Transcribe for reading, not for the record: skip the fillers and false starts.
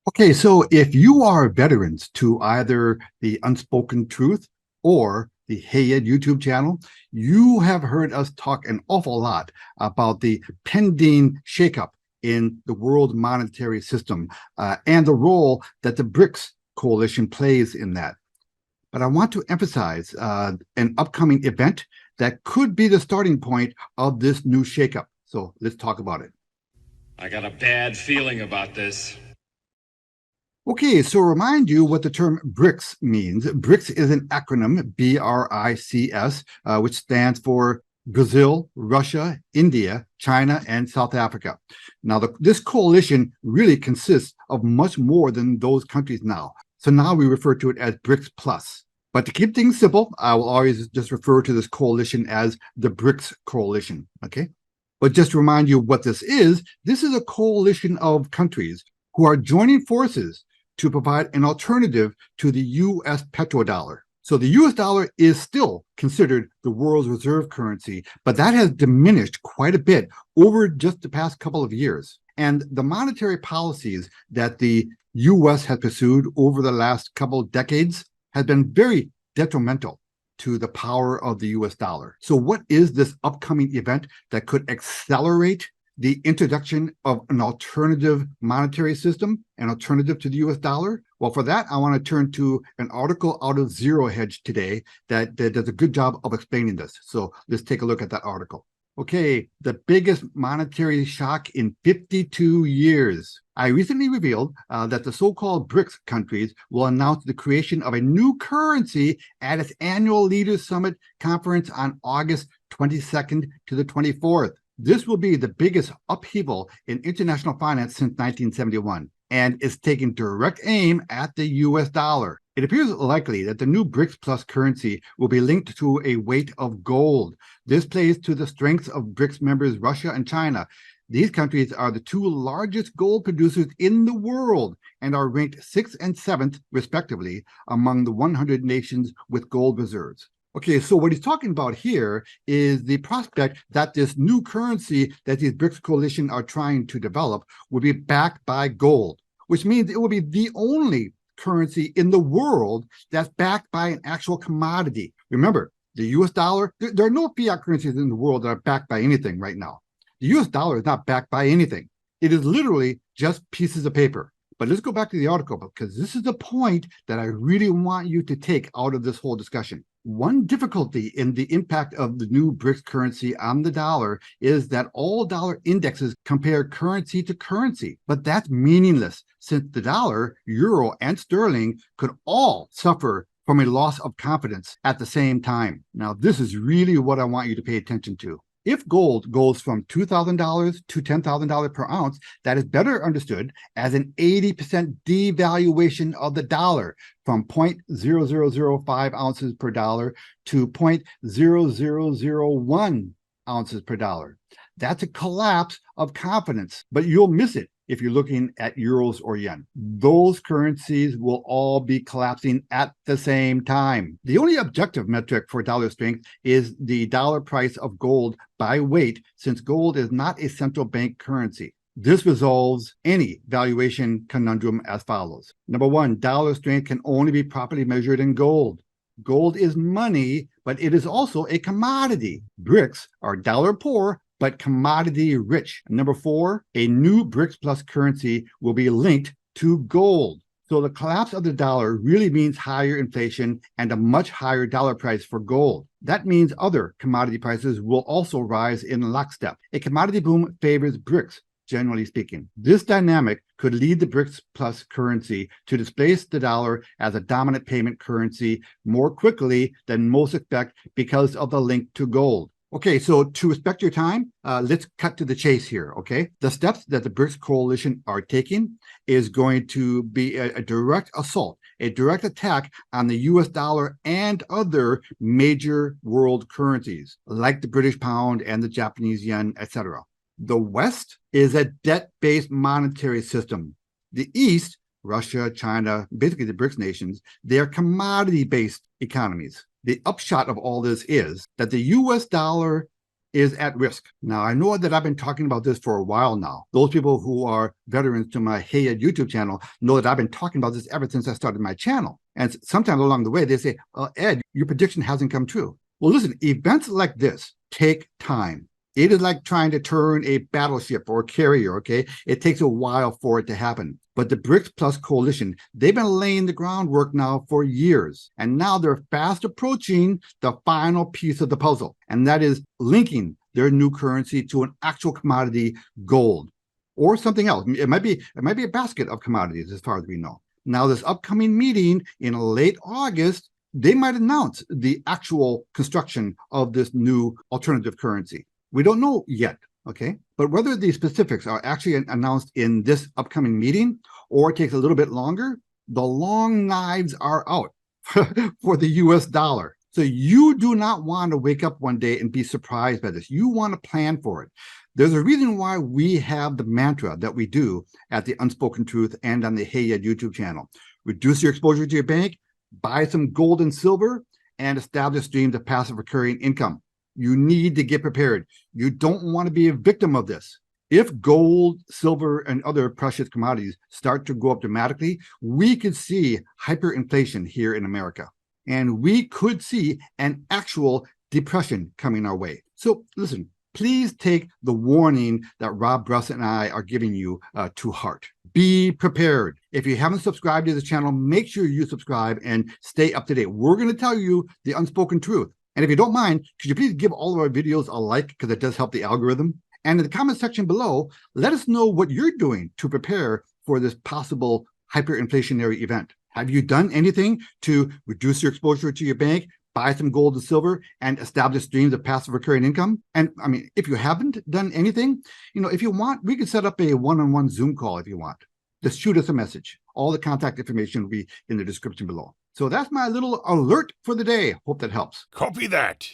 Okay, so if you are veterans to either the Unspoken Truth or the Hey Ed YouTube channel, you have heard us talk an awful lot about the pending shakeup in the world monetary system and the role that the BRICS coalition plays in that. But I want to emphasize an upcoming event that could be the starting point of this new shakeup. So let's talk about it. I got a bad feeling about this. Okay, so remind you what the term BRICS means. BRICS is an acronym, BRICS, which stands for Brazil, Russia, India, China, and South Africa. Now, this coalition really consists of much more than those countries now. So now we refer to it as BRICS Plus. But to keep things simple, I will always just refer to this coalition as the BRICS coalition, okay? But just to remind you what this is a coalition of countries who are joining forces to provide an alternative to the U.S. petrodollar. So the U.S. dollar is still considered the world's reserve currency, but that has diminished quite a bit over just the past couple of years. And the monetary policies that the U.S. has pursued over the last couple of decades has been very detrimental to the power of the U.S. dollar. So what is this upcoming event that could accelerate the introduction of an alternative monetary system, an alternative to the US dollar? Well, for that, I want to turn to an article out of Zero Hedge today that does a good job of explaining this. So let's take a look at that article. Okay, the biggest monetary shock in 52 years. I recently revealed that the so-called BRICS countries will announce the creation of a new currency at its annual Leaders Summit conference on August 22nd to the 24th. This will be the biggest upheaval in international finance since 1971, and is taking direct aim at the US dollar. It appears likely that the new BRICS Plus currency will be linked to a weight of gold. This plays to the strengths of BRICS members Russia and China. These countries are the two largest gold producers in the world and are ranked 6th and 7th, respectively, among the 100 nations with gold reserves. Okay, so what he's talking about here is the prospect that this new currency that these BRICS coalition are trying to develop will be backed by gold, which means it will be the only currency in the world that's backed by an actual commodity. Remember, the US dollar, there are no fiat currencies in the world that are backed by anything right now. The US dollar is not backed by anything. It is literally just pieces of paper. But let's go back to the article, because this is the point that I really want you to take out of this whole discussion. One difficulty in the impact of the new BRICS currency on the dollar is that all dollar indexes compare currency to currency, but that's meaningless since the dollar, euro, and sterling could all suffer from a loss of confidence at the same time. Now, this is really what I want you to pay attention to. If gold goes from $2,000 to $10,000 per ounce, that is better understood as an 80% devaluation of the dollar from 0.0005 ounces per dollar to 0.0001 ounces per dollar. That's a collapse of confidence, but you'll miss it if you're looking at euros or yen. Those currencies will all be collapsing at the same time. The only objective metric for dollar strength is the dollar price of gold by weight, since gold is not a central bank currency. This resolves any valuation conundrum as follows. Number one, dollar strength can only be properly measured in gold. Gold is money, but it is also a commodity. BRICS are dollar poor, but commodity rich. Number four, a new BRICS Plus currency will be linked to gold. So the collapse of the dollar really means higher inflation and a much higher dollar price for gold. That means other commodity prices will also rise in lockstep. A commodity boom favors BRICS, generally speaking. This dynamic could lead the BRICS Plus currency to displace the dollar as a dominant payment currency more quickly than most expect because of the link to gold. Okay, so to respect your time, let's cut to the chase here, okay? The steps that the BRICS coalition are taking is going to be a direct assault, a direct attack on the US dollar and other major world currencies, like the British pound and the Japanese yen, etc. The West is a debt-based monetary system. The East, Russia, China, basically the BRICS nations, they are commodity-based economies. The upshot of all this is that the US dollar is at risk. Now, I know that I've been talking about this for a while now. Those people who are veterans to my Hey Ed YouTube channel know that I've been talking about this ever since I started my channel. And sometimes along the way, they say, Ed, your prediction hasn't come true. Well, listen, events like this take time. It is like trying to turn a battleship or a carrier, okay? It takes a while for it to happen. But the BRICS Plus coalition, they've been laying the groundwork now for years. And now they're fast approaching the final piece of the puzzle. And that is linking their new currency to an actual commodity, gold, or something else. It might be a basket of commodities as far as we know. Now, this upcoming meeting in late August, they might announce the actual construction of this new alternative currency. We don't know yet, okay? But whether the specifics are actually announced in this upcoming meeting or it takes a little bit longer, the long knives are out for the US dollar. So you do not want to wake up one day and be surprised by this. You want to plan for it. There's a reason why we have the mantra that we do at the Unspoken Truth and on the Hey Ed YouTube channel. Reduce your exposure to your bank, buy some gold and silver, and establish streams of passive recurring income. You need to get prepared. You don't want to be a victim of this. If gold, silver, and other precious commodities start to go up dramatically, we could see hyperinflation here in America. And we could see an actual depression coming our way. So listen, please take the warning that Rob Bruss and I are giving you to heart. Be prepared. If you haven't subscribed to this channel, make sure you subscribe and stay up to date. We're going to tell you the unspoken truth. And if you don't mind, could you please give all of our videos a like, because it does help the algorithm? And in the comment section below, let us know what you're doing to prepare for this possible hyperinflationary event. Have you done anything to reduce your exposure to your bank, buy some gold and silver, and establish streams of passive recurring income? And I mean, if you haven't done anything, if you want, we could set up a one-on-one Zoom call if you want. Just shoot us a message. All the contact information will be in the description below. So that's my little alert for the day. Hope that helps. Copy that.